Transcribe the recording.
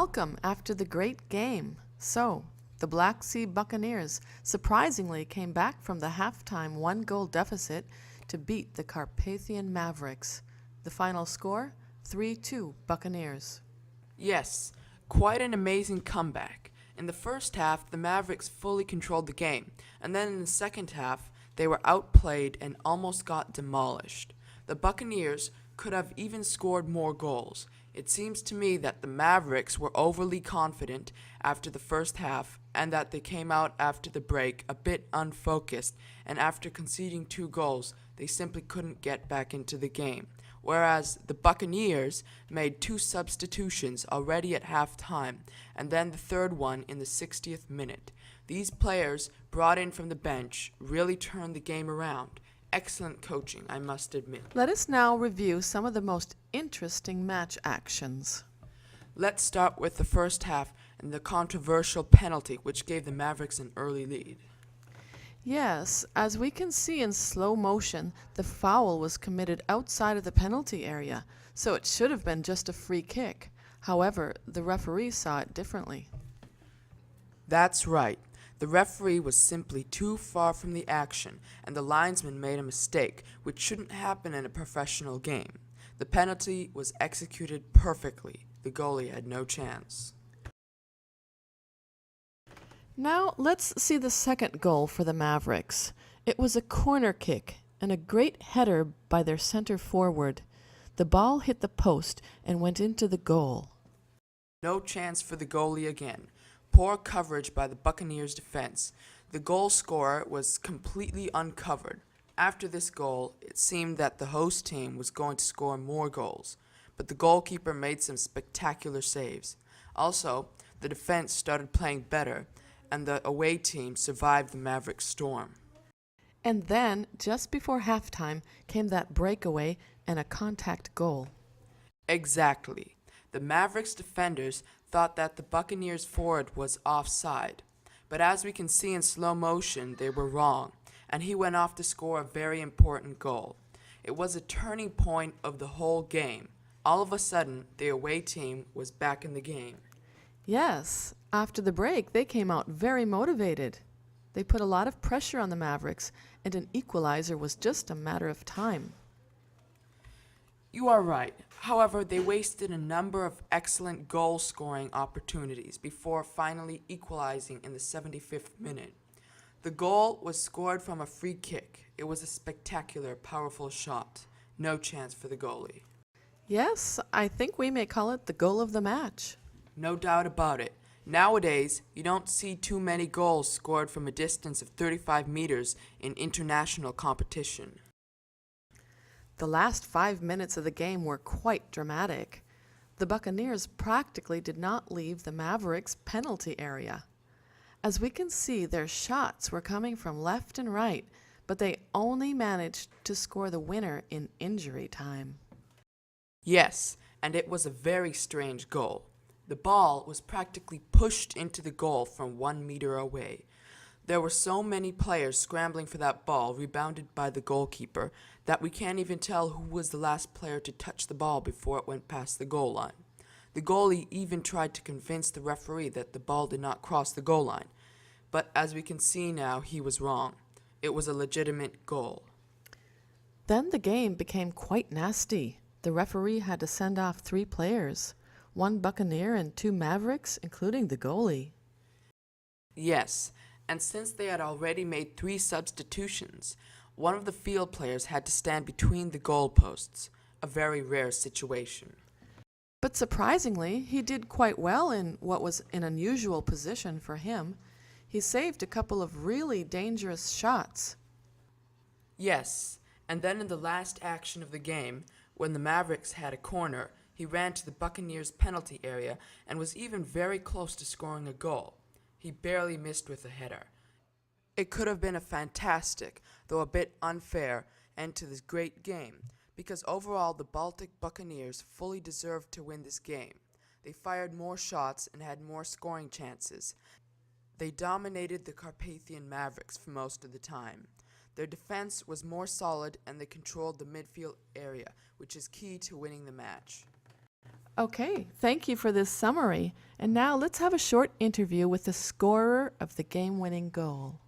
Welcome after the great game. So, the Black Sea Buccaneers surprisingly came back from the halftime one-goal deficit to beat the Carpathian Mavericks. The final score, 3-2 Buccaneers. Yes, quite an amazing comeback. In the first half, the Mavericks fully controlled the game, and then in the second half, they were outplayed and almost got demolished. The Buccaneers could have even scored more goals. It seems to me that the Mavericks were overly confident after the first half and that they came out after the break a bit unfocused, and after conceding 2 goals, they simply couldn't get back into the game. Whereas the Buccaneers made 2 substitutions already at halftime and then the third one in the 60th minute. These players brought in from the bench really turned the game around. Excellent coaching, I must admit. Let us now review some of the most interesting match actions. Let's start with the first half and the controversial penalty which gave the Mavericks an early lead. Yes, as we can see in slow motion, the foul was committed outside of the penalty area, so it should have been just a free kick. However, the referee saw it differently. That's right. The referee was simply too far from the action, and the linesman made a mistake, which shouldn't happen in a professional game. The penalty was executed perfectly. The goalie had no chance. Now let's see the second goal for the Mavericks. It was a corner kick and a great header by their center forward. The ball hit the post and went into the goal. No chance for the goalie again. Poor coverage by the Buccaneers' defense. The goal scorer was completely uncovered. After this goal, it seemed that the host team was going to score more goals, but the goalkeeper made some spectacular saves. Also, the defense started playing better, and the away team survived the Mavericks' storm. And then, just before halftime, came that breakaway and a contact goal. Exactly. The Mavericks defenders thought that the Buccaneers forward was offside, but as we can see in slow motion, they were wrong, and he went off to score a very important goal. It was a turning point of the whole game. All of a sudden, the away team was back in the game. Yes, after the break, they came out very motivated. They put a lot of pressure on the Mavericks, and an equalizer was just a matter of time. You are right. However, they wasted a number of excellent goal-scoring opportunities before finally equalizing in the 75th minute. The goal was scored from a free kick. It was a spectacular, powerful shot. No chance for the goalie. Yes, I think we may call it the goal of the match. No doubt about it. Nowadays, you don't see too many goals scored from a distance of 35 meters in international competition. The last 5 minutes of the game were quite dramatic. The Buccaneers practically did not leave the Mavericks' penalty area. As we can see, their shots were coming from left and right, but they only managed to score the winner in injury time. Yes, and it was a very strange goal. The ball was practically pushed into the goal from 1 meter away. There were so many players scrambling for that ball, rebounded by the goalkeeper, that we can't even tell who was the last player to touch the ball before it went past the goal line. The goalie even tried to convince the referee that the ball did not cross the goal line, but as we can see now, he was wrong. It was a legitimate goal. Then the game became quite nasty. The referee had to send off 3 players, 1 Buccaneer and 2 Mavericks, including the goalie. Yes, and since they had already made 3 substitutions, one of the field players had to stand between the goalposts, a very rare situation. But surprisingly, he did quite well in what was an unusual position for him. He saved a couple of really dangerous shots. Yes, and then in the last action of the game, when the Mavericks had a corner, he ran to the Buccaneers' penalty area and was even very close to scoring a goal. He barely missed with a header. It could have been a fantastic, though a bit unfair, end to this great game, because overall the Baltic Buccaneers fully deserved to win this game. They fired more shots and had more scoring chances. They dominated the Carpathian Mavericks for most of the time. Their defense was more solid and they controlled the midfield area, which is key to winning the match. Okay, thank you for this summary. And now let's have a short interview with the scorer of the game-winning goal.